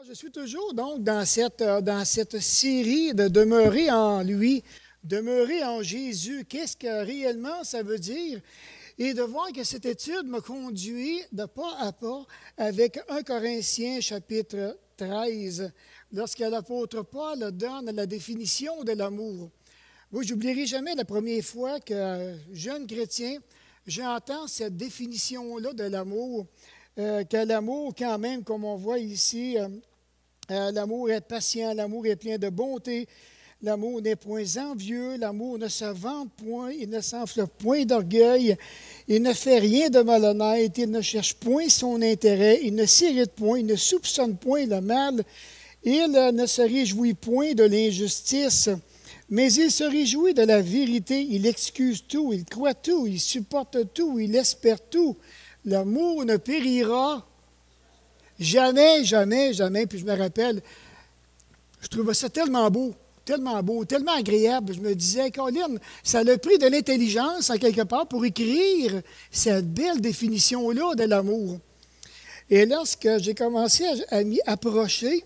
Je suis toujours donc dans cette série de demeurer en lui, demeurer en Jésus. Qu'est-ce que réellement ça veut dire? Et de voir que cette étude me conduit de pas à pas avec 1 Corinthiens chapitre 13, lorsque l'apôtre Paul donne la définition de l'amour. Moi, je n'oublierai jamais la première fois que, jeune chrétien, j'entends cette définition-là de l'amour, que l'amour, quand même, comme on voit ici, l'amour est patient, l'amour est plein de bonté, l'amour n'est point envieux, l'amour ne se vante point, il ne s'enfle point d'orgueil, il ne fait rien de malhonnête, il ne cherche point son intérêt, il ne s'irrite point, il ne soupçonne point le mal, il ne se réjouit point de l'injustice, mais il se réjouit de la vérité, il excuse tout, il croit tout, il supporte tout, il espère tout. L'amour ne périra jamais, jamais, jamais. Puis je me rappelle, je trouvais ça tellement beau, tellement agréable. Je me disais, Colin, ça a pris de l'intelligence, en quelque part, pour écrire cette belle définition-là de l'amour. Et lorsque j'ai commencé à m'y approcher,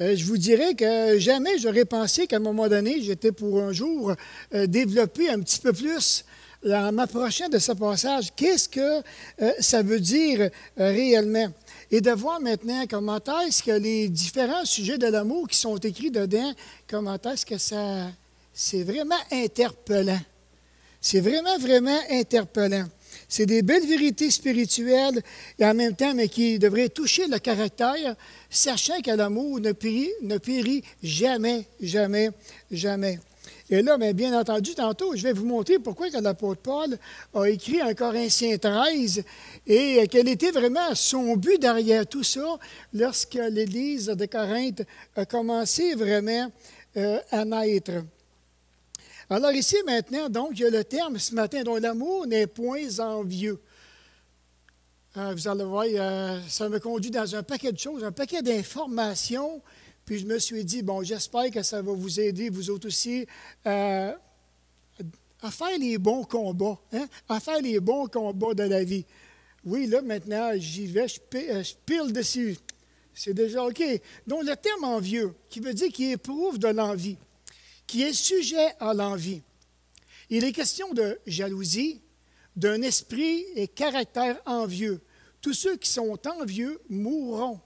je vous dirais que jamais j'aurais pensé qu'à un moment donné, j'étais pour un jour développer un petit peu plus en m'approchant de ce passage. Qu'est-ce que ça veut dire réellement? Et de voir maintenant comment est-ce que les différents sujets de l'amour qui sont écrits dedans, comment est-ce que ça, c'est vraiment interpellant. C'est vraiment, vraiment interpellant. C'est des belles vérités spirituelles et en même temps, mais qui devraient toucher le caractère, sachant que l'amour ne périt jamais, jamais, jamais. Et là, bien entendu, tantôt, je vais vous montrer pourquoi l'apôtre Paul a écrit 1 Corinthiens 13 et quel était vraiment son but derrière tout ça lorsque l'Église de Corinthe a commencé vraiment à naître. Alors ici, maintenant, donc, il y a le terme ce matin, dont l'amour n'est point envieux. Vous allez voir, ça me conduit dans un paquet de choses, un paquet d'informations. Puis je me suis dit, bon, j'espère que ça va vous aider, vous autres aussi, à faire les bons combats, hein? À faire les bons combats de la vie. Oui, là, maintenant, j'y vais, je pile dessus. C'est déjà OK. Donc, le terme envieux, qui veut dire qu'il éprouve de l'envie, qui est sujet à l'envie. Il est question de jalousie, d'un esprit et caractère envieux. Tous ceux qui sont envieux mourront.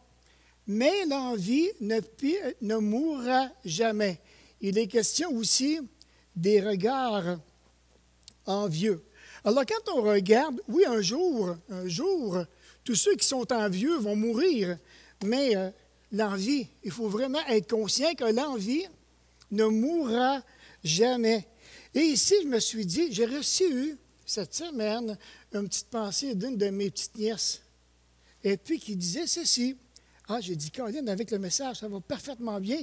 Mais l'envie ne mourra jamais. Il est question aussi des regards envieux. Alors, quand on regarde, oui, un jour, tous ceux qui sont envieux vont mourir, mais l'envie, il faut vraiment être conscient que l'envie ne mourra jamais. Et ici, je me suis dit, j'ai reçu cette semaine une petite pensée d'une de mes petites nièces, et puis qui disait ceci. Ah, j'ai dit, Colin, avec le message, ça va parfaitement bien.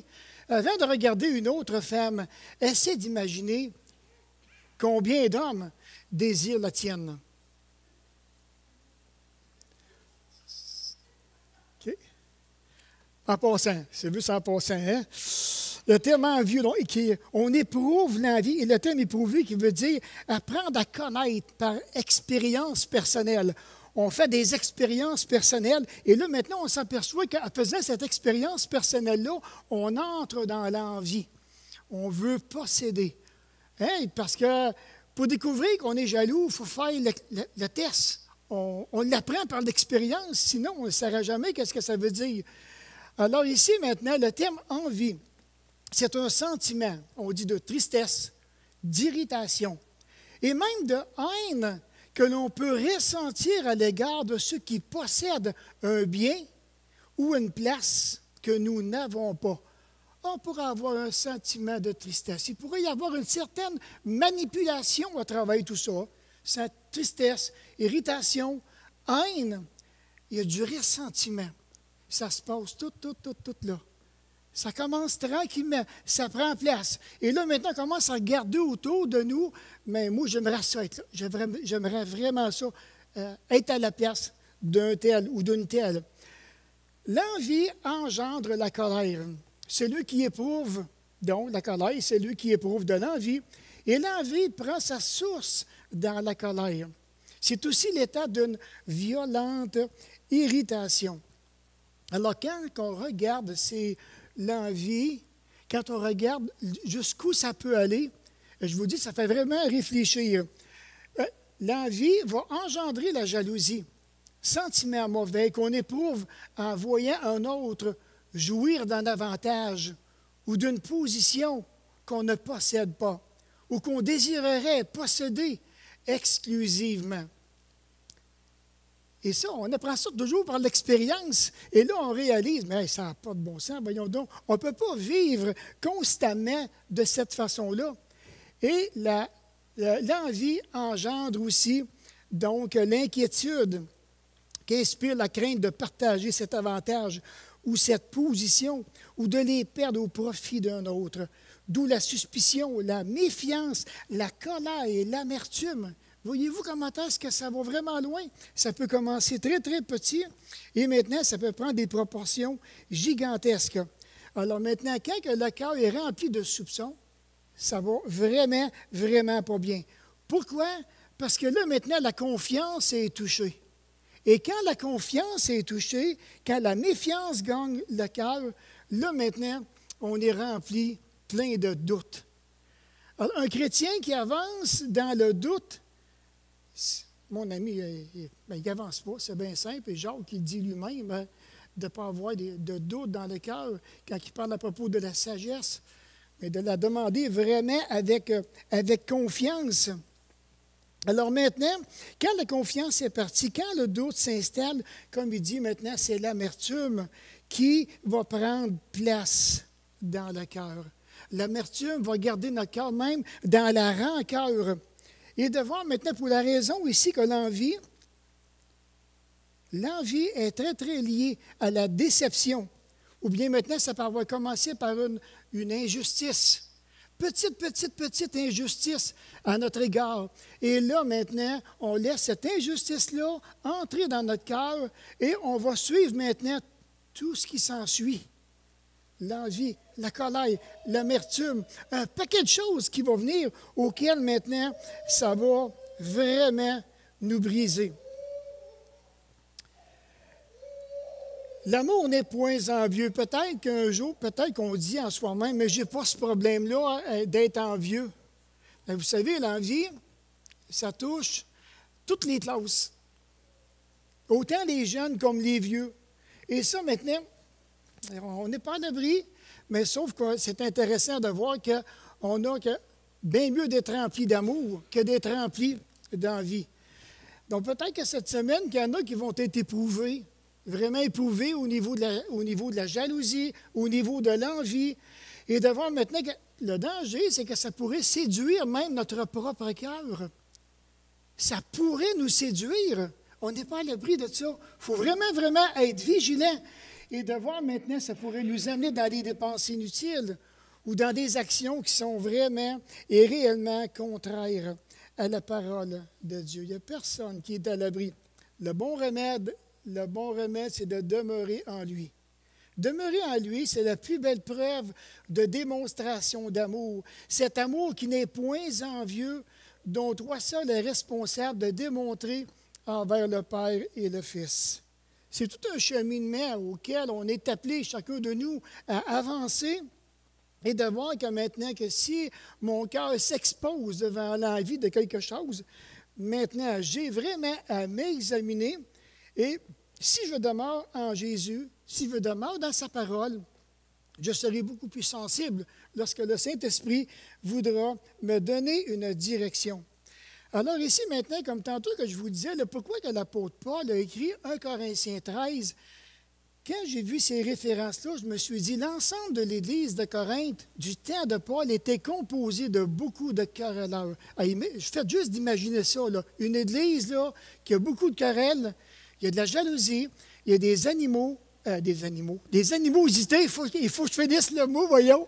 Avant de regarder une autre femme, essaie d'imaginer combien d'hommes désirent la tienne. OK? En passant, c'est vu ça en passant, hein? Le terme envieux, donc, on éprouve l'envie, et le terme éprouver qui veut dire apprendre à connaître par expérience personnelle. On fait des expériences personnelles, et là, maintenant, on s'aperçoit qu'en faisant cette expérience personnelle-là, on entre dans l'envie. On veut posséder. Hein? Parce que pour découvrir qu'on est jaloux, il faut faire le test. On l'apprend par l'expérience, sinon on ne saura jamais qu'est-ce que ça veut dire. Alors ici, maintenant, le terme envie, c'est un sentiment, on dit de tristesse, d'irritation et même de haine que l'on peut ressentir à l'égard de ceux qui possèdent un bien ou une place que nous n'avons pas. On pourrait avoir un sentiment de tristesse. Il pourrait y avoir une certaine manipulation à travers tout ça. Cette tristesse, irritation, haine, il y a du ressentiment. Ça se passe tout là. Ça commence tranquillement, ça prend place. Et là, maintenant, on commence à regarder autour de nous. Mais moi, j'aimerais ça être là. J'aimerais vraiment ça, être à la place d'un tel ou d'une telle. L'envie engendre la colère. Celui qui éprouve, donc la colère, c'est celui qui éprouve de l'envie. Et l'envie prend sa source dans la colère. C'est aussi l'état d'une violente irritation. Alors, quand on regarde l'envie, quand on regarde jusqu'où ça peut aller, je vous dis, ça fait vraiment réfléchir. L'envie va engendrer la jalousie, sentiment mauvais qu'on éprouve en voyant un autre jouir d'un avantage ou d'une position qu'on ne possède pas ou qu'on désirerait posséder exclusivement. Et ça, on apprend ça toujours par l'expérience. Et là, on réalise, mais ça n'a pas de bon sens, voyons donc. On ne peut pas vivre constamment de cette façon-là. Et l'envie engendre aussi, donc, l'inquiétude qui inspire la crainte de partager cet avantage ou cette position ou de les perdre au profit d'un autre. D'où la suspicion, la méfiance, la colère et l'amertume. Voyez-vous comment est-ce que ça va vraiment loin? Ça peut commencer très, très petit et maintenant, ça peut prendre des proportions gigantesques. Alors maintenant, quand le cœur est rempli de soupçons, ça va vraiment, vraiment pas bien. Pourquoi? Parce que là, maintenant, la confiance est touchée. Et quand la confiance est touchée, quand la méfiance gagne le cœur, là, maintenant, on est rempli plein de doutes. Alors, un chrétien qui avance dans le doute, mon ami, il n'avance pas, c'est bien simple. Et Jacques, il dit lui-même de ne pas avoir de doute dans le cœur quand il parle à propos de la sagesse, mais de la demander vraiment avec confiance. Alors maintenant, quand la confiance est partie, quand le doute s'installe, comme il dit maintenant, c'est l'amertume qui va prendre place dans le cœur. L'amertume va garder notre cœur même dans la rancœur. Et de voir maintenant, pour la raison ici que l'envie est très, très liée à la déception. Ou bien maintenant, ça va commencer par une injustice. Petite injustice à notre égard. Et là, maintenant, on laisse cette injustice-là entrer dans notre cœur et on va suivre maintenant tout ce qui s'ensuit. L'envie, la colère, l'amertume, un paquet de choses qui vont venir auxquelles maintenant, ça va vraiment nous briser. L'amour n'est point envieux. Peut-être qu'un jour, peut-être qu'on dit en soi-même, mais je n'ai pas ce problème-là d'être envieux. Mais vous savez, l'envie, ça touche toutes les classes. Autant les jeunes comme les vieux. Et ça, maintenant, on n'est pas à l'abri, mais sauf que c'est intéressant de voir qu'on a bien mieux d'être rempli d'amour que d'être rempli d'envie. Donc peut-être que cette semaine, qu'il y en a qui vont être éprouvés, vraiment éprouvés au niveau de la jalousie, au niveau de l'envie, et de voir maintenant que le danger, c'est que ça pourrait séduire même notre propre cœur. Ça pourrait nous séduire. On n'est pas à l'abri de ça. Il faut vraiment, vraiment être vigilant. Et de voir maintenant, ça pourrait nous amener dans des dépenses inutiles ou dans des actions qui sont vraiment et réellement contraires à la parole de Dieu. Il n'y a personne qui est à l'abri. Le bon remède, c'est de demeurer en lui. Demeurer en lui, c'est la plus belle preuve de démonstration d'amour. Cet amour qui n'est point envieux, dont toi seul est responsable de démontrer envers le Père et le Fils. C'est tout un cheminement auquel on est appelé, chacun de nous, à avancer et de voir que maintenant, que si mon cœur s'expose devant l'envie de quelque chose, maintenant, j'ai vraiment à m'examiner. Et si je demeure en Jésus, si je demeure dans sa parole, je serai beaucoup plus sensible lorsque le Saint-Esprit voudra me donner une direction. Alors ici, maintenant, comme tantôt que je vous disais, pourquoi que l'apôtre Paul a écrit 1 Corinthiens 13, quand j'ai vu ces références-là, je me suis dit, l'ensemble de l'Église de Corinthe, du temps de Paul, était composé de beaucoup de querelleurs. Je fais juste d'imaginer ça, là. Une Église là, qui a beaucoup de querelles, il y a de la jalousie, il y a des animosités, il faut que je finisse le mot, voyons,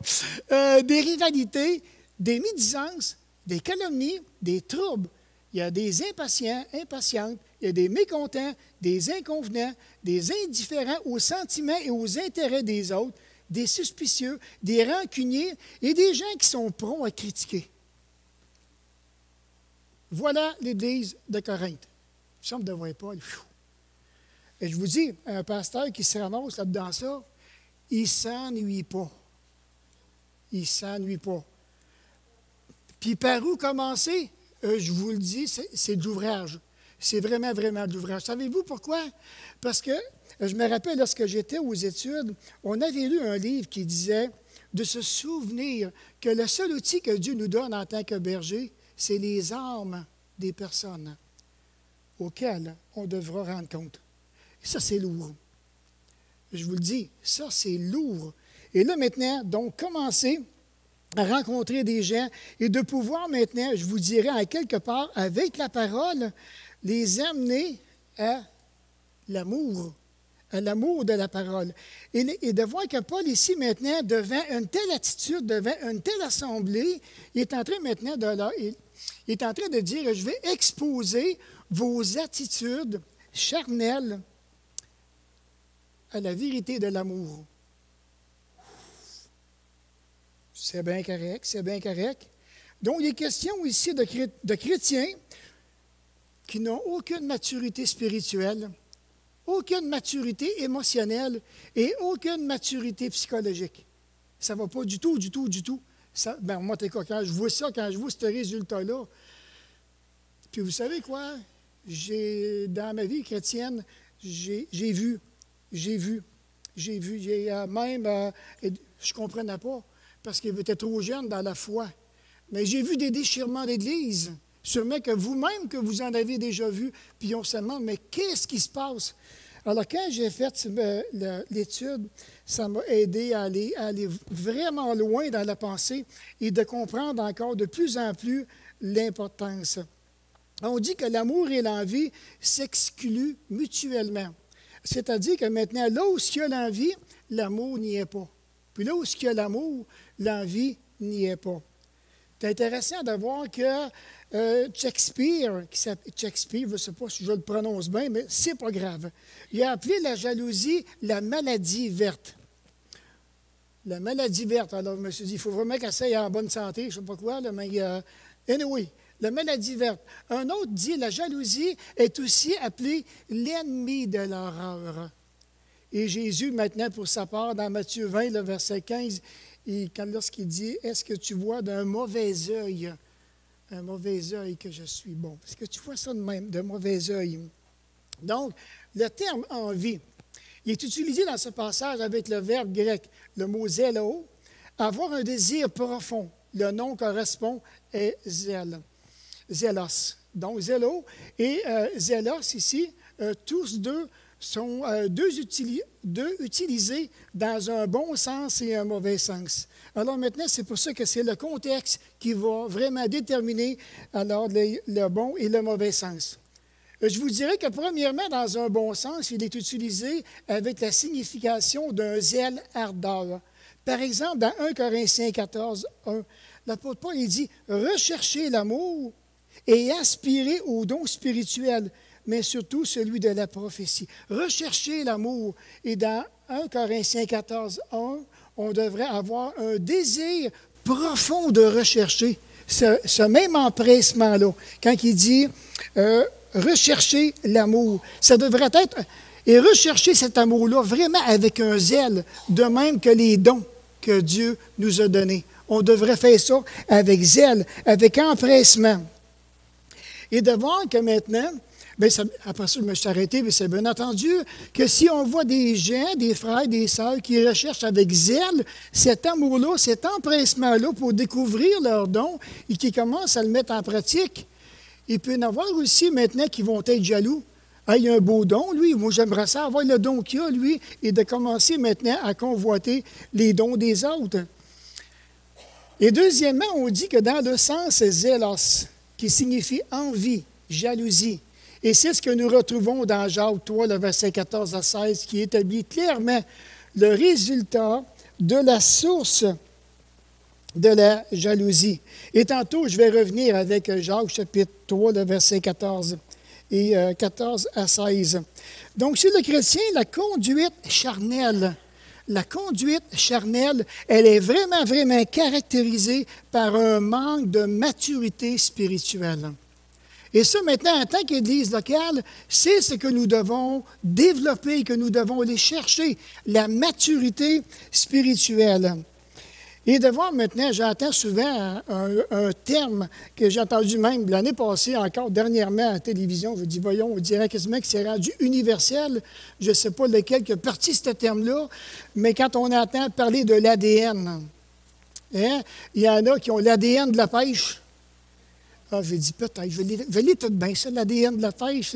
des rivalités, des médisances, des calomnies, des troubles. Il y a des impatients, impatientes, il y a des mécontents, des inconvenants, des indifférents aux sentiments et aux intérêts des autres, des suspicieux, des rancuniers et des gens qui sont prompts à critiquer. Voilà l'Église de Corinthe. Ça me devrait pas. Et je vous dis, un pasteur qui se ramasse là-dedans ça, il ne s'ennuie pas. Il ne s'ennuie pas. Puis par où commencer? Je vous le dis, c'est de l'ouvrage. C'est vraiment, vraiment de l'ouvrage. Savez-vous pourquoi? Parce que je me rappelle, lorsque j'étais aux études, on avait lu un livre qui disait de se souvenir que le seul outil que Dieu nous donne en tant que berger, c'est les âmes des personnes auxquelles on devra rendre compte. Et ça, c'est lourd. Je vous le dis, ça, c'est lourd. Et là, maintenant, donc, commencer à rencontrer des gens et de pouvoir maintenant, je vous dirais, à quelque part, avec la parole, les amener à l'amour de la parole. Et de voir que Paul, ici, maintenant, devant une telle attitude, devant une telle assemblée, il est en train maintenant il est en train de dire, je vais exposer vos attitudes charnelles à la vérité de l'amour. C'est bien correct, c'est bien correct. Donc, il est question ici de chrétiens qui n'ont aucune maturité spirituelle, aucune maturité émotionnelle et aucune maturité psychologique. Ça ne va pas du tout, du tout, du tout. Ça, moi, quand je vois ça, quand je vois ce résultat-là, puis vous savez quoi? Dans ma vie chrétienne, j'ai vu, je ne comprenais pas, parce qu'il était trop jeune dans la foi. Mais j'ai vu des déchirements d'Église, sûrement que vous-même, que vous en avez déjà vu, puis on se demande, mais qu'est-ce qui se passe? Alors, quand j'ai fait l'étude, ça m'a aidé à aller vraiment loin dans la pensée et de comprendre encore de plus en plus l'importance. On dit que l'amour et l'envie s'excluent mutuellement. C'est-à-dire que maintenant, là où il y a l'envie, l'amour n'y est pas. Puis là où il y a l'amour, l'envie n'y est pas. C'est intéressant de voir que Shakespeare, je ne sais pas si je le prononce bien, mais c'est pas grave. Il a appelé la jalousie la maladie verte. La maladie verte. Alors, je me suis dit, il faut vraiment qu'elle soit en bonne santé, je ne sais pas quoi, là, mais anyway, la maladie verte. Un autre dit, la jalousie est aussi appelée l'ennemi de l'horreur. Et Jésus, maintenant, pour sa part, dans Matthieu 20, le verset 15, lorsqu'il dit, est-ce que tu vois d'un mauvais œil, que je suis bon? Est-ce que tu vois ça de même, de mauvais œil? Donc, le terme envie, il est utilisé dans ce passage avec le verbe grec, le mot zélo, avoir un désir profond. Le nom correspond à zèle, zélos. Donc, zélo et zélos ici, tous deux sont deux utilisés dans un bon sens et un mauvais sens. Alors maintenant, c'est pour ça que c'est le contexte qui va vraiment déterminer alors le bon et le mauvais sens. Je vous dirais que premièrement, dans un bon sens, il est utilisé avec la signification d'un zèle ardeur. Par exemple, dans 1 Corinthiens 14, 1, l'apôtre Paul il dit « Recherchez l'amour et aspirez aux dons spirituels, mais surtout celui de la prophétie. » Recherchez l'amour. Et dans 1 Corinthiens 14, 1, on devrait avoir un désir profond de rechercher ce même empressement-là. Quand il dit rechercher l'amour, ça devrait être, et rechercher cet amour-là vraiment avec un zèle, de même que les dons que Dieu nous a donnés. On devrait faire ça avec zèle, avec empressement. Et de voir que maintenant, bien, après ça, je me suis arrêté, mais c'est bien entendu que si on voit des gens, des frères, des sœurs qui recherchent avec zèle cet amour-là, cet empressement-là pour découvrir leurs dons et qui commencent à le mettre en pratique, il peut y en avoir aussi maintenant qui vont être jaloux. Ah, il a un beau don, lui. Moi, j'aimerais ça avoir le don qu'il a, lui, et de commencer maintenant à convoiter les dons des autres. Et deuxièmement, on dit que dans le sens zélos, qui signifie envie, jalousie, et c'est ce que nous retrouvons dans Jacques 3, le verset 14 à 16, qui établit clairement le résultat de la source de la jalousie. Et tantôt, je vais revenir avec Jacques chapitre 3, le verset 14 et 14 à 16. Donc, chez le chrétien, la conduite charnelle, elle est vraiment, vraiment caractérisée par un manque de maturité spirituelle. Et ça, maintenant, en tant qu'Église locale, c'est ce que nous devons développer, que nous devons aller chercher, la maturité spirituelle. Et de voir maintenant, j'entends souvent un terme que j'ai entendu même l'année passée, encore dernièrement à la télévision. Je dis, voyons, on dirait quasiment que c'est rendu universel. Je ne sais pas lequel qui a parti ce terme-là, mais quand on entend parler de l'ADN, hein, il y en a qui ont l'ADN de la pêche. Ah, j'ai dit, peut-être, je l'ai tout bien, ça, l'ADN de la pêche.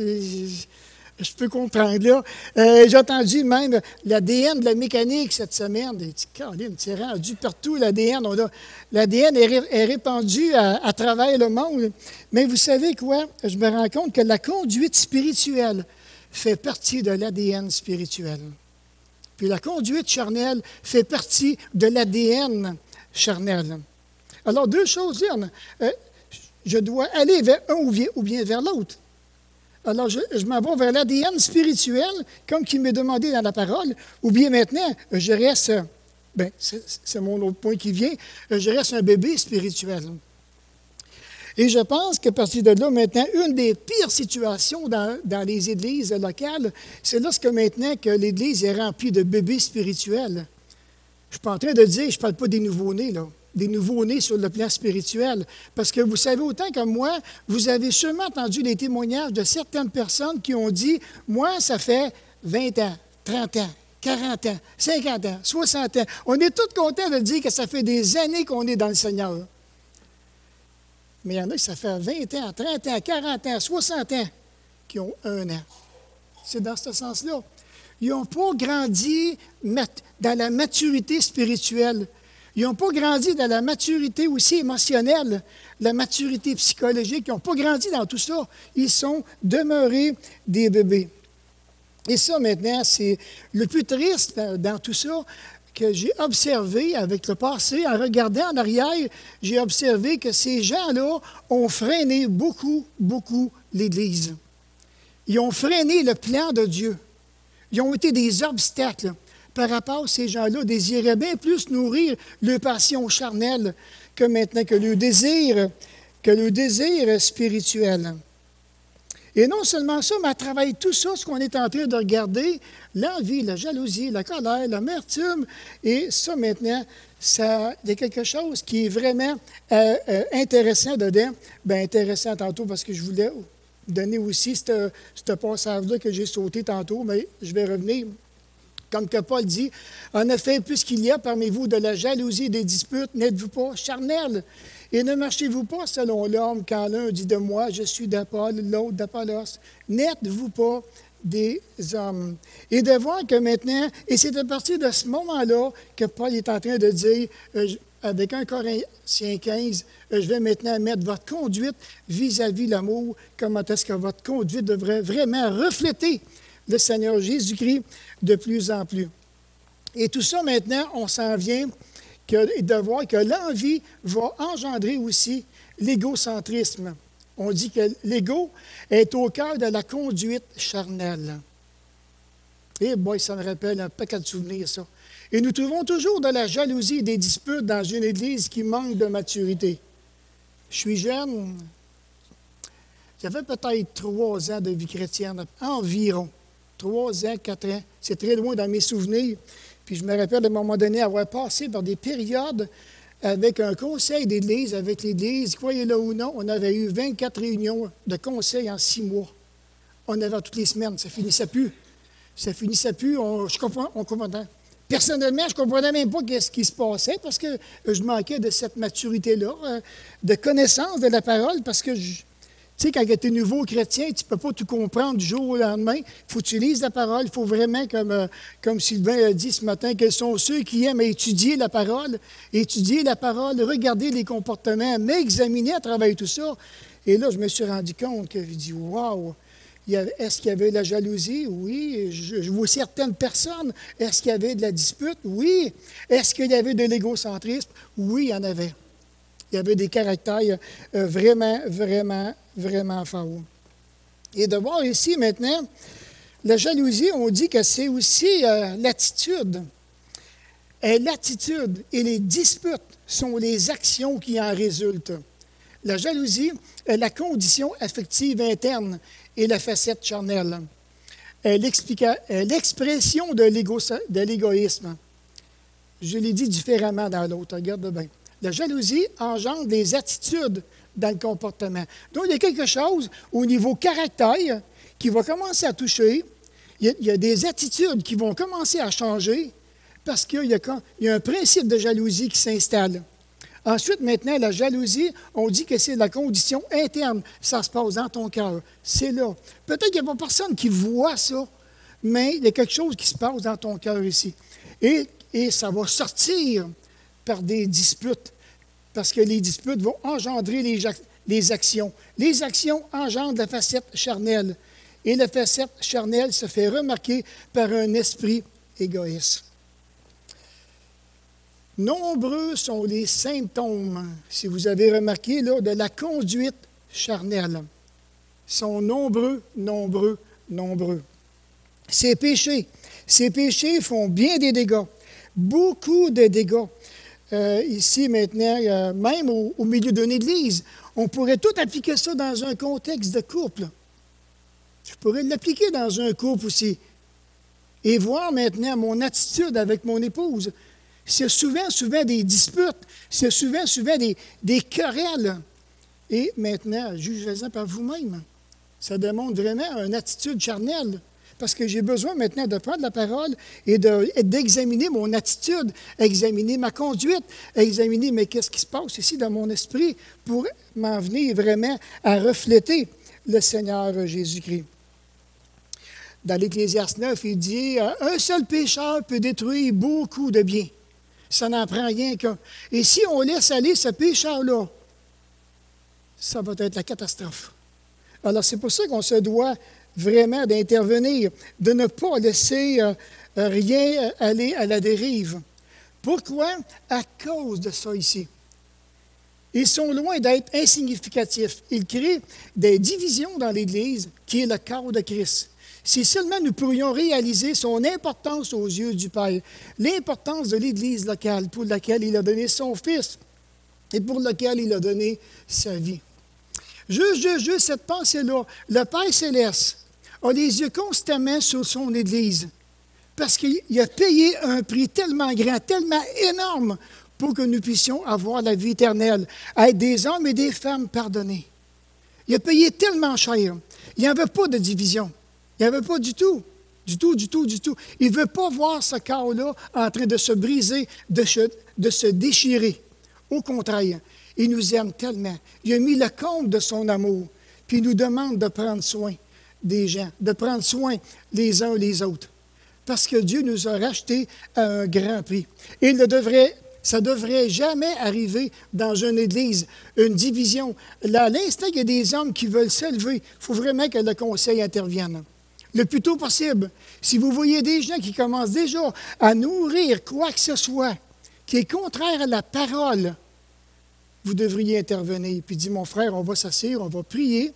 Je peux comprendre, là. J'ai entendu même l'ADN de la mécanique cette semaine. J'ai dit, Caroline, c'est rendu partout, l'ADN. L'ADN est répandu à travers le monde. Mais vous savez quoi? Je me rends compte que la conduite spirituelle fait partie de l'ADN spirituel. Puis la conduite charnelle fait partie de l'ADN charnel. Alors, deux choses, je dois aller vers un ou bien vers l'autre. Alors, je m'en vais vers l'ADN spirituel, comme qu'il m'est demandé dans la parole, ou bien maintenant, je reste, c'est mon autre point qui vient, je reste un bébé spirituel. Et je pense qu'à partir de là, maintenant, une des pires situations dans les églises locales, c'est lorsque maintenant que l'Église est remplie de bébés spirituels. Je ne suis pas en train de dire, je ne parle pas des nouveaux-nés, là. Des nouveaux-nés sur le plan spirituel. Parce que vous savez autant que moi, vous avez sûrement entendu les témoignages de certaines personnes qui ont dit, moi, ça fait 20 ans, 30 ans, 40 ans, 50 ans, 60 ans. On est tous contents de dire que ça fait des années qu'on est dans le Seigneur. Mais il y en a qui ça fait 20 ans, 30 ans, 40 ans, 60 ans qui ont 1 an. C'est dans ce sens-là. Ils n'ont pas grandi dans la maturité spirituelle. Ils n'ont pas grandi dans la maturité aussi émotionnelle, la maturité psychologique. Ils n'ont pas grandi dans tout ça. Ils sont demeurés des bébés. Et ça, maintenant, c'est le plus triste dans tout ça que j'ai observé avec le passé. En regardant en arrière, j'ai observé que ces gens-là ont freiné beaucoup, beaucoup l'Église. Ils ont freiné le plan de Dieu. Ils ont été des obstacles. Par rapport à ces gens-là, désiraient bien plus nourrir leur passion charnelle que maintenant que le désir spirituel. Et non seulement ça, mais à travers tout ça, ce qu'on est en train de regarder, l'envie, la jalousie, la colère, l'amertume, et ça maintenant, il y a quelque chose qui est vraiment intéressant dedans. Bien, intéressant tantôt parce que je voulais donner aussi ce passage-là que j'ai sauté tantôt, mais je vais revenir. Comme que Paul dit, en effet, puisqu'il y a parmi vous de la jalousie et des disputes, n'êtes-vous pas charnels? Et ne marchez-vous pas selon l'homme, quand l'un dit de moi, je suis d'Apolle, l'autre d'Apollos. N'êtes-vous pas des hommes? Et de voir que maintenant, et c'est à partir de ce moment-là que Paul est en train de dire, avec 1 Corinthiens 15, je vais maintenant mettre votre conduite vis-à-vis l'amour. Comment est-ce que votre conduite devrait vraiment refléter le Seigneur Jésus-Christ de plus en plus. Et tout ça, maintenant, on s'en vient de voir que l'envie va engendrer aussi l'égocentrisme. On dit que l'ego est au cœur de la conduite charnelle. Et boy, ça me rappelle un paquet de souvenirs, ça. Et nous trouvons toujours de la jalousie et des disputes dans une Église qui manque de maturité. Je suis jeune, j'avais peut-être 3 ans de vie chrétienne, environ. 3 ans, 4 ans. C'est très loin dans mes souvenirs. Puis je me rappelle à un moment donné avoir passé par des périodes avec un conseil d'Église, avec l'Église, croyez-le ou non, on avait eu 24 réunions de conseil en 6 mois. On avait toutes les semaines, ça finissait plus. Ça finissait plus, on comprenait. Personnellement, je ne comprenais même pas ce qui se passait parce que je manquais de cette maturité-là, de connaissance de la parole, parce que tu sais, quand tu es nouveau chrétien, tu ne peux pas tout comprendre du jour au lendemain. Il faut que tu lises la parole. Il faut vraiment, comme Sylvain a dit ce matin, quels sont ceux qui aiment étudier la parole, regarder les comportements, m'examiner à travers tout ça. Et là, je me suis rendu compte que j'ai dit, wow, est-ce qu'il y avait de la jalousie? Oui. Je vois certaines personnes. Est-ce qu'il y avait de la dispute? Oui. Est-ce qu'il y avait de l'égocentrisme? Oui, il y en avait. Il y avait des caractères vraiment, vraiment, vraiment forts. Et de voir ici maintenant, la jalousie, on dit que c'est aussi l'attitude. Et l'attitude et les disputes sont les actions qui en résultent. La jalousie est la condition affective interne et la facette charnelle. Est l'expression de l'égoïsme. Je l'ai dit différemment dans l'autre, regarde bien. La jalousie engendre des attitudes dans le comportement. Donc, il y a quelque chose au niveau caractère qui va commencer à toucher. Il y a des attitudes qui vont commencer à changer parce qu'il y a un principe de jalousie qui s'installe. Ensuite, maintenant, la jalousie, on dit que c'est la condition interne. Ça se passe dans ton cœur. C'est là. Peut-être qu'il n'y a pas personne qui voit ça, mais il y a quelque chose qui se passe dans ton cœur ici. Et ça va sortir par des disputes, parce que les disputes vont engendrer les actions. Les actions engendrent la facette charnelle. Et la facette charnelle se fait remarquer par un esprit égoïste. Nombreux sont les symptômes, si vous avez remarqué, là, de la conduite charnelle. Ils sont nombreux, nombreux, nombreux. Ces péchés font bien des dégâts, beaucoup de dégâts. Ici, maintenant, même au milieu d'une église, on pourrait tout appliquer ça dans un contexte de couple. Je pourrais l'appliquer dans un couple aussi. Et voir maintenant mon attitude avec mon épouse. C'est souvent des disputes, c'est souvent des querelles. Et maintenant, jugez-en par vous-même. Ça démontre vraiment une attitude charnelle. Parce que j'ai besoin maintenant de prendre la parole et d'examiner mon attitude, examiner ma conduite, examiner mais qu'est-ce qui se passe ici dans mon esprit pour m'en venir vraiment à refléter le Seigneur Jésus-Christ. Dans l'Ecclésiaste 9, il dit « Un seul pécheur peut détruire beaucoup de biens. Ça n'en prend rien qu'un. Et si on laisse aller ce pécheur-là, ça va être la catastrophe. » Alors, c'est pour ça qu'on se doit vraiment d'intervenir, de ne pas laisser rien aller à la dérive. Pourquoi? À cause de ça ici. Ils sont loin d'être insignificatifs. Ils créent des divisions dans l'Église, qui est le corps de Christ. Si seulement nous pourrions réaliser son importance aux yeux du Père, l'importance de l'Église locale pour laquelle il a donné son Fils et pour laquelle il a donné sa vie. Juste cette pensée-là, le Père céleste a les yeux constamment sur son Église parce qu'il a payé un prix tellement grand, tellement énorme pour que nous puissions avoir la vie éternelle, être des hommes et des femmes pardonnés. Il a payé tellement cher. Il n'y avait pas de division. Il n'y avait pas du tout. Du tout. Il ne veut pas voir ce corps-là en train de se briser, de se déchirer. Au contraire, il nous aime tellement. Il a mis le compte de son amour, puis il nous demande de prendre soin des gens, de prendre soin les uns les autres. Parce que Dieu nous a rachetés à un grand prix. Et ça ne devrait jamais arriver dans une église, une division. Là, à l'instant qu'il y a des hommes qui veulent s'élever, il faut vraiment que le conseil intervienne. Le plus tôt possible. Si vous voyez des gens qui commencent déjà à nourrir quoi que ce soit qui est contraire à la parole, vous devriez intervenir. Puis dire, mon frère, on va s'asseoir, on va prier,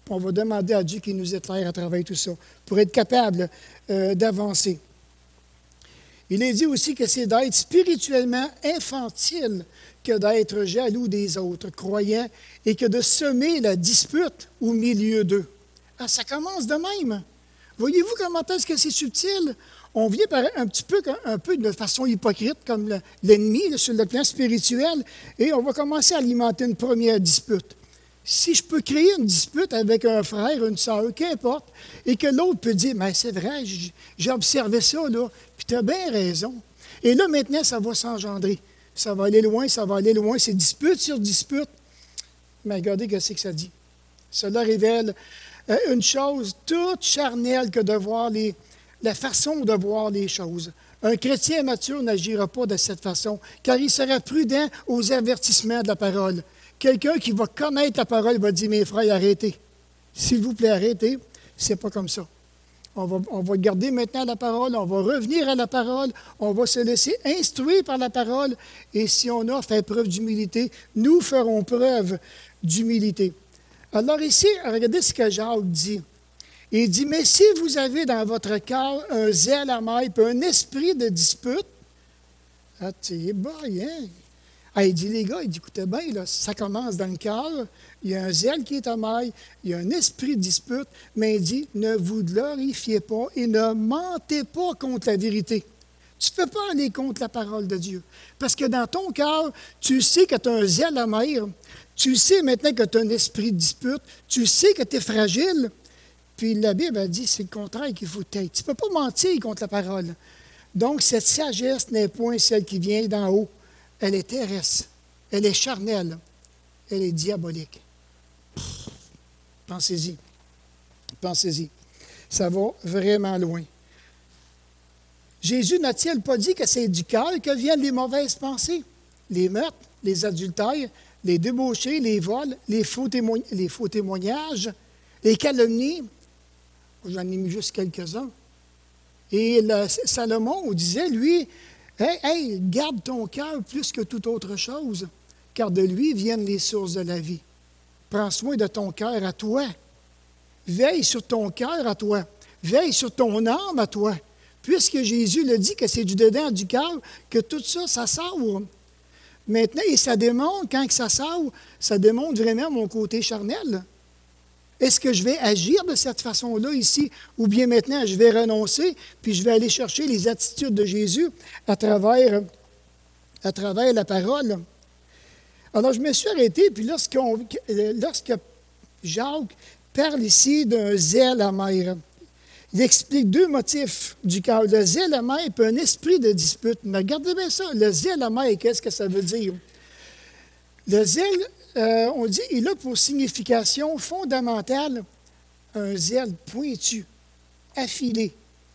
puis on va demander à Dieu qu'il nous éclaire à travers tout ça, pour être capable d'avancer. Il est dit aussi que c'est d'être spirituellement infantile que d'être jaloux des autres croyants et que de semer la dispute au milieu d'eux. Ah, ça commence de même. Voyez-vous comment est-ce que c'est subtil? On vient un peu de façon hypocrite, comme l'ennemi sur le plan spirituel, et on va commencer à alimenter une première dispute. Si je peux créer une dispute avec un frère, une sœur, qu'importe, et que l'autre peut dire, mais c'est vrai, j'ai observé ça, là, puis tu as bien raison. Et là, maintenant, ça va s'engendrer. Ça va aller loin, c'est dispute sur dispute. Mais regardez ce que ça dit. Cela révèle une chose toute charnelle que de voir la façon de voir les choses. Un chrétien mature n'agira pas de cette façon, car il sera prudent aux avertissements de la parole. Quelqu'un qui va connaître la parole va dire, mes frères, arrêtez. S'il vous plaît, arrêtez. C'est pas comme ça. On va garder maintenant la parole, on va revenir à la parole, on va se laisser instruire par la parole, et si on a fait preuve d'humilité, nous ferons preuve d'humilité. Alors ici, regardez ce que Jacques dit. Il dit, mais si vous avez dans votre cœur un zèle amer, puis un esprit de dispute, Ah, il dit, les gars, il dit, écoutez bien, là, ça commence dans le cœur, il y a un zèle qui est amer, il y a un esprit de dispute, mais il dit, ne vous glorifiez pas et ne mentez pas contre la vérité. Tu ne peux pas aller contre la parole de Dieu. Parce que dans ton cœur, tu sais que tu as un zèle amer, tu sais maintenant que tu as un esprit de dispute, tu sais que tu es fragile. Puis la Bible a dit, c'est le contraire qu'il faut être. Tu ne peux pas mentir contre la parole. Donc, cette sagesse n'est point celle qui vient d'en haut. Elle est terrestre, elle est charnelle, elle est diabolique. Pensez-y. Pensez-y. Ça va vraiment loin. Jésus n'a-t-il pas dit que c'est du cœur que viennent les mauvaises pensées? Les meurtres, les adultères, les débauchés, les vols, les faux témoignages, les calomnies. J'en ai mis juste quelques-uns. Et Salomon disait, lui, hey, garde ton cœur plus que toute autre chose, car de lui viennent les sources de la vie. Prends soin de ton cœur à toi. Veille sur ton cœur à toi. Veille sur ton âme à toi. Puisque Jésus le dit que c'est du dedans du cœur que tout ça, ça sort. Maintenant, et ça démontre, quand ça sort, ça démontre vraiment mon côté charnel. Est-ce que je vais agir de cette façon-là ici, ou bien maintenant je vais renoncer, puis je vais aller chercher les attitudes de Jésus à travers la parole? Alors, je me suis arrêté, puis lorsque Jacques parle ici d'un zèle amer, il explique deux motifs du cœur. Le zèle amer et un esprit de dispute. Mais regardez bien ça, le zèle amer, qu'est-ce que ça veut dire? Le zèle, on dit, il a pour signification fondamentale un zèle pointu, affilé,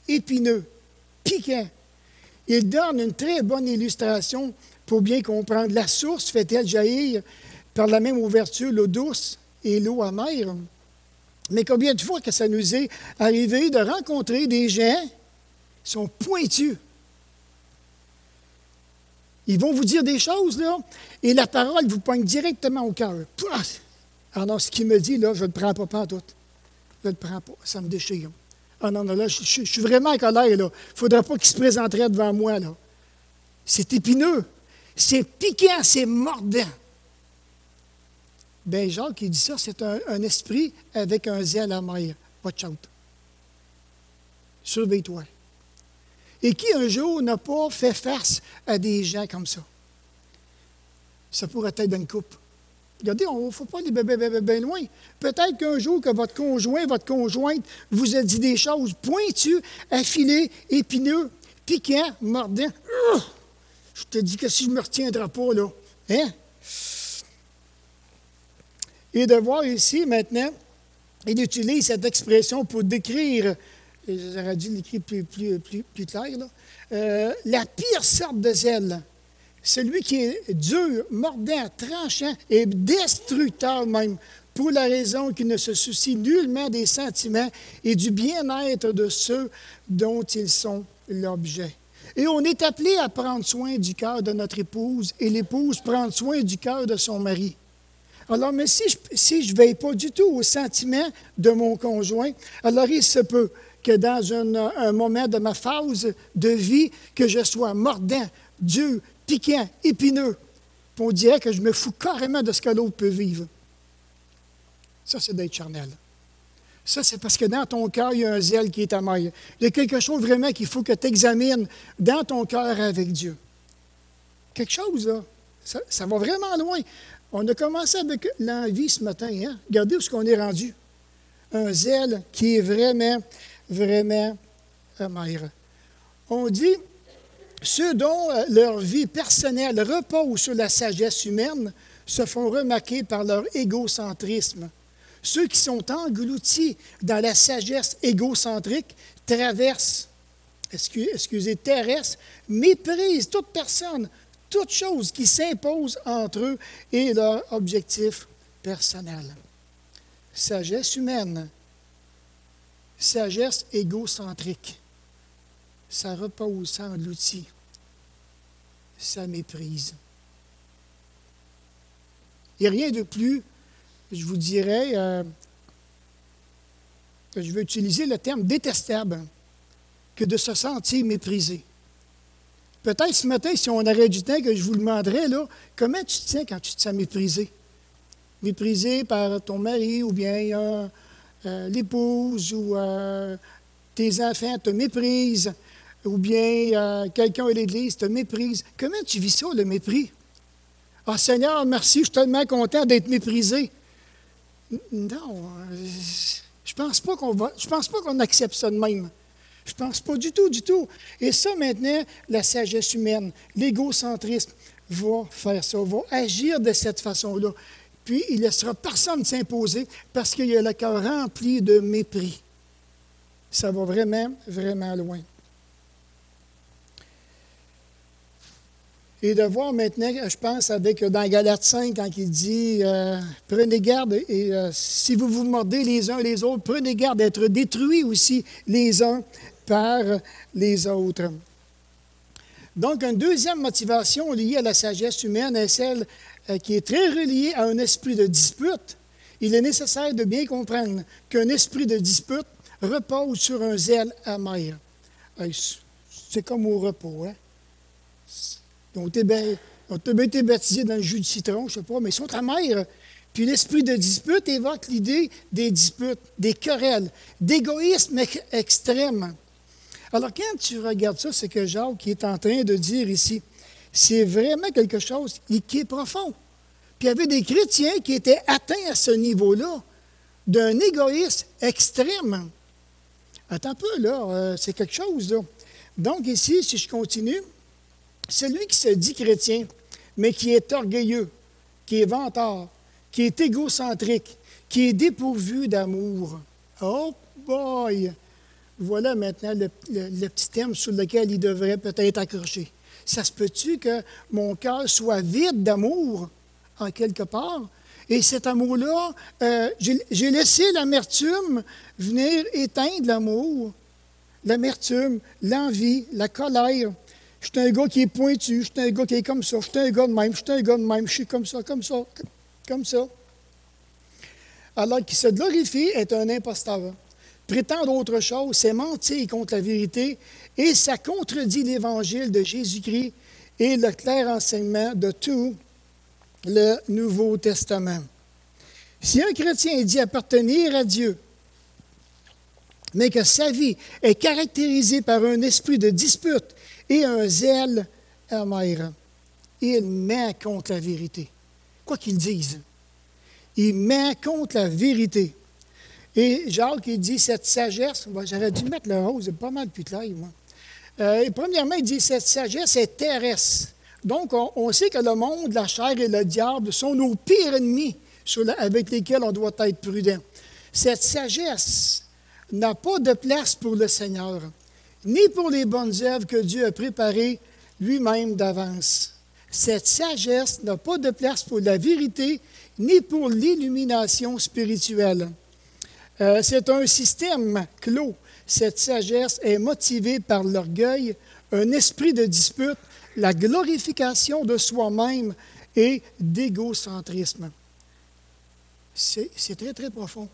épineux, piquant. Il donne une très bonne illustration pour bien comprendre. La source fait-elle jaillir par la même ouverture l'eau douce et l'eau amère? Mais combien de fois que ça nous est arrivé de rencontrer des gens qui sont pointus? Ils vont vous dire des choses, là, et la parole vous pointe directement au cœur. Ah non, ce qu'il me dit, là, je ne le prends pas pantoute. Je ne le prends pas, ça me déchire. Ah non, non, là, je suis vraiment en colère, là. Il ne faudrait pas qu'il se présenterait devant moi, là. C'est épineux, c'est piquant, c'est mordant. Bien, Jacques, qui dit ça, c'est un esprit avec un zèle amer. Watch out. Surveille-toi. Et qui un jour n'a pas fait face à des gens comme ça? Ça pourrait être dans une couple. Regardez, il ne faut pas aller bien loin. Peut-être qu'un jour que votre conjoint, votre conjointe vous a dit des choses pointues, affilées, épineux, piquants, mordants. Je te dis que si je ne me retiendrai pas, là. Hein? Et de voir ici, maintenant, il utilise cette expression pour décrire, et j'aurais dû l'écrire plus clair, là, la pire sorte de zèle. Celui qui est dur, mordant, tranchant et destructeur même, pour la raison qu'il ne se soucie nullement des sentiments et du bien-être de ceux dont ils sont l'objet. Et on est appelé à prendre soin du cœur de notre épouse et l'épouse prendre soin du cœur de son mari. Alors, mais si je ne veille pas du tout aux sentiments de mon conjoint, alors il se peut que dans un moment de ma phase de vie, que je sois mordant, dur, piquant, épineux. Puis on dirait que je me fous carrément de ce que l'autre peut vivre. Ça, c'est d'être charnel. Ça, c'est parce que dans ton cœur, il y a un zèle qui est amer. Il y a quelque chose vraiment qu'il faut que tu examines dans ton cœur avec Dieu. Quelque chose, là. Ça va vraiment loin. On a commencé avec l'envie ce matin. Hein? Regardez où est-ce qu'on est rendu. Un zèle qui est vraiment, vraiment amer. On dit, ceux dont leur vie personnelle repose sur la sagesse humaine se font remarquer par leur égocentrisme. Ceux qui sont engloutis dans la sagesse égocentrique traversent, terrestres, méprisent toute personne, toute chose qui s'impose entre eux et leur objectif personnel. Sagesse humaine, sagesse égocentrique, ça repose, ça engloutit, ça méprise. Il n'y a rien de plus, je vous dirais, je vais utiliser le terme détestable, que de se sentir méprisé. Peut-être ce matin, si on aurait du temps, que je vous demanderais, là, comment tu te sens quand tu te sens méprisé? Méprisé par ton mari ou bien l'épouse ou tes enfants te méprisent ou bien quelqu'un à l'église te méprise. Comment tu vis ça, le mépris? Ah, Seigneur, merci, je suis tellement content d'être méprisé. Non, je pense pas qu'on accepte ça de même. Je pense pas du tout, du tout. Et ça, maintenant, la sagesse humaine, l'égocentrisme va faire ça, va agir de cette façon-là. Puis, il ne laissera personne s'imposer parce qu'il y a le cœur rempli de mépris. Ça va vraiment, vraiment loin. Et de voir maintenant, je pense, dans Galates 5, quand il dit prenez garde, et si vous vous mordez les uns les autres, prenez garde d'être détruits aussi les uns par les autres. Donc, une deuxième motivation liée à la sagesse humaine est celle qui est très reliée à un esprit de dispute. Il est nécessaire de bien comprendre qu'un esprit de dispute repose sur un zèle amer. C'est comme au repos, hein? On t'a bien été baptisé dans le jus de citron, je ne sais pas, mais ils sont amers. Puis l'esprit de dispute évoque l'idée des disputes, des querelles, d'égoïsme extrême. Alors, quand tu regardes ça, c'est que Jacques est en train de dire ici, c'est vraiment quelque chose qui est profond. Puis il y avait des chrétiens qui étaient atteints à ce niveau-là, d'un égoïsme extrême. Attends un peu, là, c'est quelque chose, là. Donc ici, si je continue, celui qui se dit chrétien, mais qui est orgueilleux, qui est vantard, qui est égocentrique, qui est dépourvu d'amour. Oh boy! Voilà maintenant le petit thème sur lequel il devrait peut-être accrocher. Ça se peut-tu que mon cœur soit vide d'amour, en quelque part? Et cet amour-là, j'ai laissé l'amertume venir éteindre l'amour. L'amertume, l'envie, la colère. Je suis un gars qui est pointu, je suis un gars qui est comme ça, je suis un gars de même, je suis un gars de même, je suis comme ça, comme ça, comme ça. Alors qu'il se glorifie est un imposteur. Prétendre autre chose, c'est mentir contre la vérité et ça contredit l'Évangile de Jésus-Christ et le clair enseignement de tout le Nouveau Testament. Si un chrétien dit appartenir à Dieu, mais que sa vie est caractérisée par un esprit de dispute et un zèle amer, il ment contre la vérité. Quoi qu'il dise, il ment contre la vérité. Et Jacques, il dit cette sagesse, j'aurais dû mettre le rose, c'est pas mal plus clair, moi. Premièrement, il dit cette sagesse est terrestre. Donc, on sait que le monde, la chair et le diable sont nos pires ennemis avec lesquels on doit être prudent. Cette sagesse n'a pas de place pour le Seigneur, ni pour les bonnes œuvres que Dieu a préparées lui-même d'avance. Cette sagesse n'a pas de place pour la vérité, ni pour l'illumination spirituelle. C'est un système clos. Cette sagesse est motivée par l'orgueil, un esprit de dispute, la glorification de soi-même et d'égocentrisme. C'est très, très profond.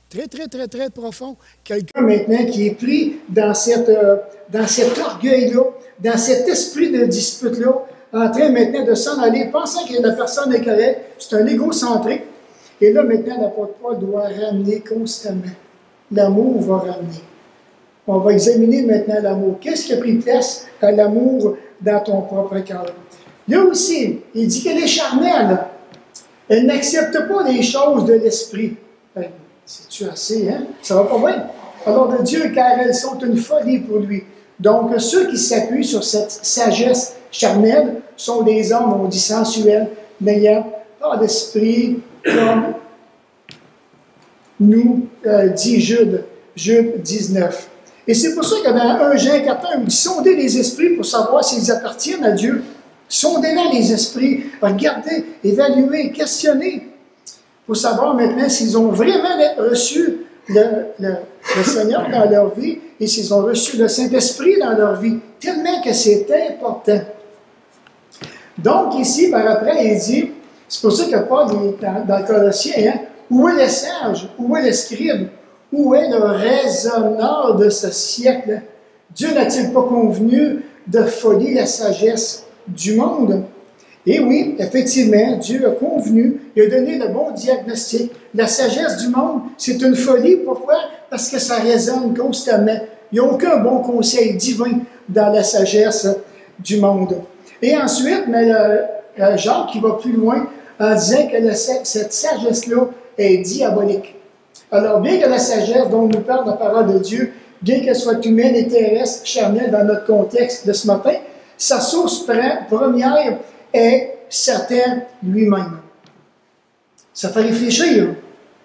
Très, très, très, très profond. Quelqu'un maintenant qui est pris dans cet orgueil-là, dans cet esprit de dispute-là, en train maintenant de s'en aller, pensant que la personne est correcte, c'est un égocentrique. Et là, maintenant, l'apôtre Paul doit ramener constamment. L'amour va ramener. On va examiner maintenant l'amour. Qu'est-ce qui a pris place à l'amour dans ton propre cœur? Là aussi, il dit qu'elle est charnelle. Elle n'accepte pas les choses de l'esprit. Ben, c'est-tu assez, hein? Ça va pas bien. Alors de Dieu, car elles sont une folie pour lui. Donc, ceux qui s'appuient sur cette sagesse charnelle sont des hommes, on dit sensuels, n'ayant pas d'esprit comme nous, dit Jude 19. Et c'est pour ça que dans 1 Jean 4, il dit sondez les esprits pour savoir s'ils appartiennent à Dieu. Sondez-les les esprits, regardez, évaluez, questionnez, pour savoir maintenant s'ils ont vraiment reçu le Seigneur dans leur vie et s'ils ont reçu le Saint-Esprit dans leur vie, tellement que c'est important. Donc ici, par après, il dit, c'est pour ça que Paul est dans le Colossien, hein, où est le sage, où est le scribe, où est le raisonneur de ce siècle? Dieu n'a-t-il pas convenu de folie la sagesse du monde. Et oui, effectivement, Dieu a convenu, il a donné le bon diagnostic. La sagesse du monde, c'est une folie. Pourquoi? Parce que ça résonne constamment. Il n'y a aucun bon conseil divin dans la sagesse du monde. Et ensuite, mais Jacques qui va plus loin en disant que cette sagesse-là est diabolique. Alors, bien que la sagesse dont nous parle la parole de Dieu, bien qu'elle soit humaine et terrestre, charnelle dans notre contexte de ce matin, sa source première est Satan lui-même. Ça fait réfléchir.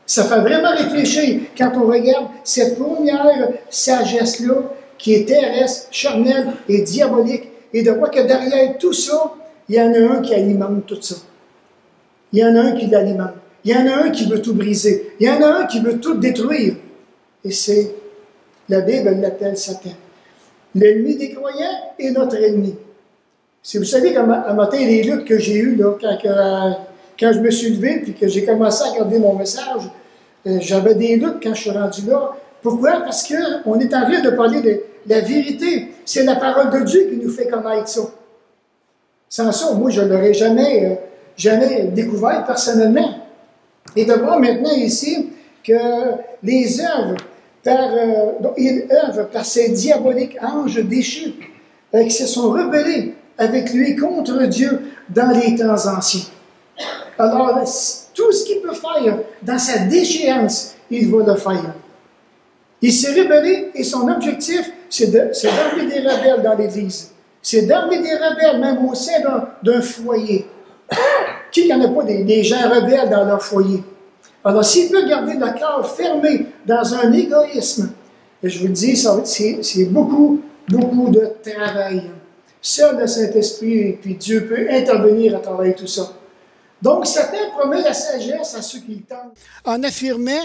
Ça fait vraiment réfléchir quand on regarde cette première sagesse-là qui est terrestre, charnelle et diabolique, et de voir que derrière tout ça, il y en a un qui alimente tout ça. Il y en a un qui l'alimente. Il y en a un qui veut tout briser. Il y en a un qui veut tout détruire. Et c'est, la Bible l'appelle Satan. L'ennemi des croyants est notre ennemi. Si vous savez, à matin, les luttes que j'ai eues, là, quand je me suis levé et que j'ai commencé à regarder mon message, j'avais des luttes quand je suis rendu là. Pourquoi? Parce qu'on est en train de parler de la vérité. C'est la parole de Dieu qui nous fait connaître ça. Sans ça, moi, je ne l'aurais jamais découvert personnellement. Et de voir maintenant ici que les œuvres, il œuvre par ces diaboliques anges déchus qui se sont rebellés avec lui contre Dieu dans les temps anciens. Alors, tout ce qu'il peut faire dans sa déchéance, il va le faire. Il s'est rebellé et son objectif, c'est d'armer des rebelles dans l'Église. C'est d'armer des rebelles même au sein d'un foyer. Qui n'en a pas des gens rebelles dans leur foyer? Alors, s'il peut garder le cœur fermé dans un égoïsme, et je vous le dis, c'est beaucoup, beaucoup de travail. Seul le Saint-Esprit et puis Dieu peut intervenir à travers tout ça. Donc, Satan promet la sagesse à ceux qui le tentent. En affirmant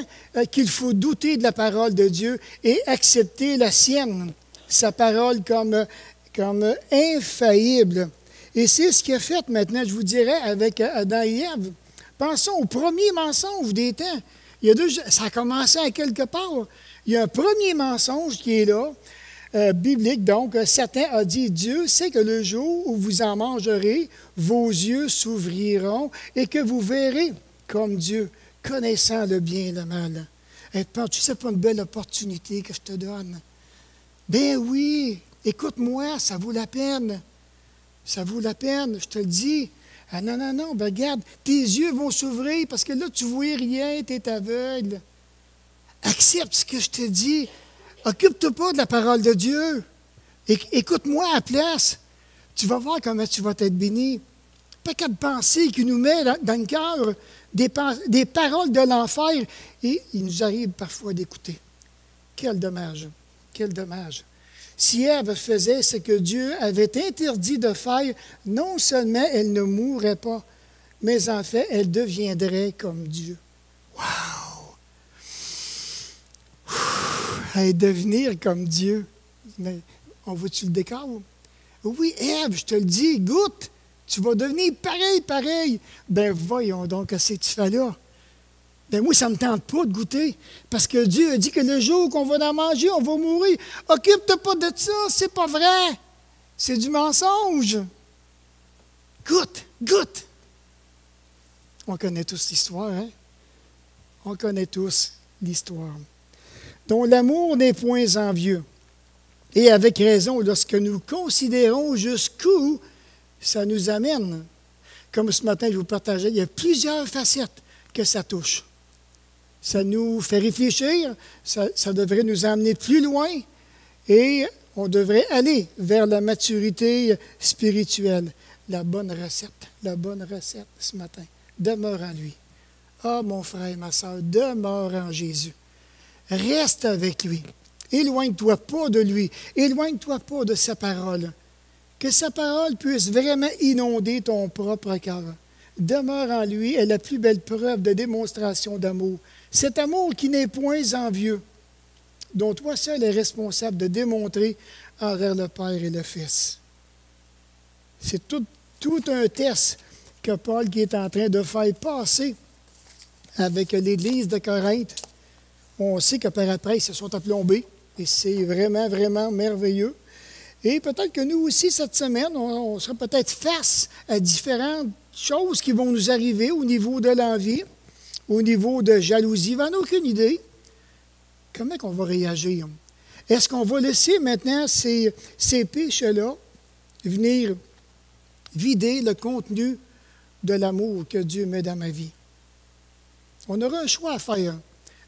qu'il faut douter de la parole de Dieu et accepter la sienne, sa parole comme infaillible. Et c'est ce qu'il a fait maintenant, je vous dirais, avec Adam et Ève. Pensons au premier mensonge des temps. Ça a commencé à quelque part. Il y a un premier mensonge qui est là, biblique. Donc, Satan a dit, Dieu sait que le jour où vous en mangerez, vos yeux s'ouvriront et que vous verrez comme Dieu, connaissant le bien et le mal. Et tu sais pas une belle opportunité que je te donne? Ben oui, écoute-moi, ça vaut la peine. Ça vaut la peine, je te le dis. Ah non, non, non, ben regarde, tes yeux vont s'ouvrir parce que là, tu ne vois rien, tu es aveugle. Accepte ce que je te dis. Occupe-toi pas de la parole de Dieu. Écoute-moi à la place. Tu vas voir comment tu vas être béni. Pas qu'à de pensées qui nous met dans le cœur des paroles de l'enfer. Et il nous arrive parfois d'écouter. Quel dommage. Quel dommage. Si Ève faisait ce que Dieu avait interdit de faire, non seulement elle ne mourrait pas, mais en fait, elle deviendrait comme Dieu. Wow! Devenir comme Dieu. Mais on voit-tu le décor? Oui, Ève, je te le dis, goûte, tu vas devenir pareil. Ben voyons donc, qu'est-ce que tu fais là? Ben moi, ça ne me tente pas de goûter, parce que Dieu a dit que le jour qu'on va en manger, on va mourir. Occupe-toi pas de ça, c'est pas vrai. C'est du mensonge. Goûte. On connaît tous l'histoire, hein? On connaît tous l'histoire. Donc, l'amour n'est point envieux. Et avec raison, lorsque nous considérons jusqu'où ça nous amène. Comme ce matin, je vous partageais, il y a plusieurs facettes que ça touche. Ça nous fait réfléchir, ça devrait nous emmener plus loin et on devrait aller vers la maturité spirituelle. La bonne recette ce matin. Demeure en lui. Ah, mon frère et ma soeur, demeure en Jésus. Reste avec lui. Éloigne-toi pas de lui. Éloigne-toi pas de sa parole. Que sa parole puisse vraiment inonder ton propre cœur. Demeure en lui est la plus belle preuve de démonstration d'amour. Cet amour qui n'est point envieux, dont toi seul es responsable de démontrer envers le Père et le Fils. C'est tout un test que Paul qui est en train de faire passer avec l'Église de Corinthe. On sait que par après, ils se sont aplombés et c'est vraiment, vraiment merveilleux. Et peut-être que nous aussi, cette semaine, on sera peut-être face à différentes choses qui vont nous arriver au niveau de l'envie, au niveau de jalousie. On n'a aucune idée. Comment on va réagir? Est-ce qu'on va laisser maintenant ces péchés-là venir vider le contenu de l'amour que Dieu met dans ma vie? On aura un choix à faire.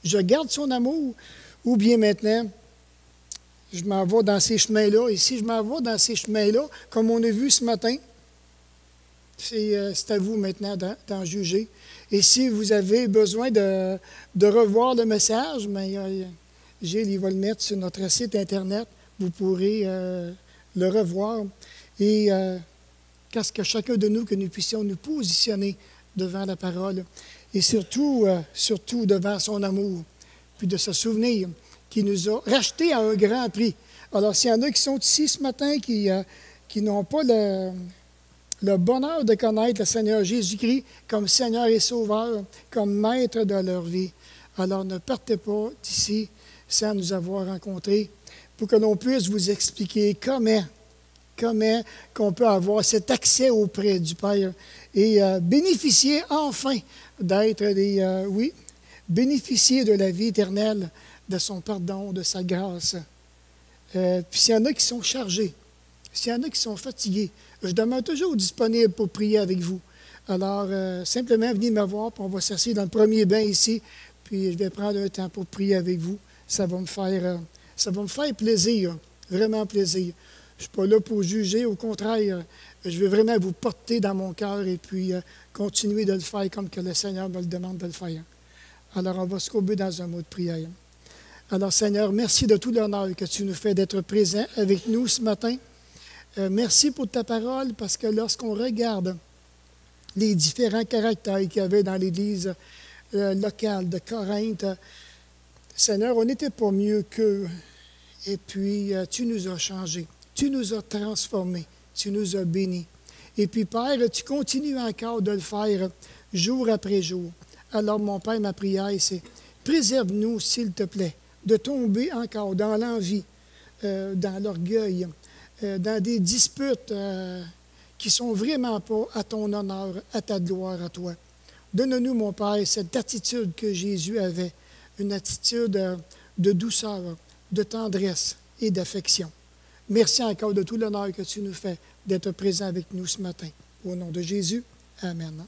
Je garde son amour ou bien maintenant, je m'en vais dans ces chemins-là. Et si je m'en vais dans ces chemins-là, comme on a vu ce matin, c'est à vous maintenant d'en juger. Et si vous avez besoin de revoir le message, bien, Gilles, il va le mettre sur notre site Internet. Vous pourrez le revoir. Et qu'est-ce que chacun de nous, que nous puissions nous positionner devant la parole. Et surtout devant son amour. Puis de se souvenir qu'il nous a rachetés à un grand prix. Alors, s'il y en a qui sont ici ce matin, qui n'ont pas le bonheur de connaître le Seigneur Jésus-Christ comme Seigneur et Sauveur, comme Maître de leur vie, alors ne partez pas d'ici sans nous avoir rencontrés, pour que l'on puisse vous expliquer comment qu'on peut avoir cet accès auprès du Père et bénéficier enfin d'être bénéficier de la vie éternelle, de son pardon, de sa grâce. Puis s'il y en a qui sont chargés, s'il y en a qui sont fatigués, je demeure toujours disponible pour prier avec vous. Alors, simplement, venez me voir, puis on va s'asseoir dans le premier bain ici, puis je vais prendre un temps pour prier avec vous. Ça va me faire plaisir, vraiment plaisir. Je ne suis pas là pour juger, au contraire, je veux vraiment vous porter dans mon cœur et puis continuer de le faire comme que le Seigneur me le demande de le faire. Alors, on va se courber dans un mot de prière. Alors, Seigneur, merci de tout l'honneur que tu nous fais d'être présent avec nous ce matin. Merci pour ta parole, parce que lorsqu'on regarde les différents caractères qu'il y avait dans l'Église locale de Corinthe, Seigneur, on n'était pas mieux qu'eux. Et puis, tu nous as changés, tu nous as transformés, tu nous as bénis. Et puis, Père, tu continues encore de le faire jour après jour. Alors, mon Père, ma prière, c'est préserve-nous, s'il te plaît, de tomber encore dans l'envie, dans l'orgueil, dans des disputes qui ne sont vraiment pas à ton honneur, à ta gloire, à toi. Donne-nous, mon Père, cette attitude que Jésus avait, une attitude de douceur, de tendresse et d'affection. Merci encore de tout l'honneur que tu nous fais d'être présent avec nous ce matin. Au nom de Jésus, amen.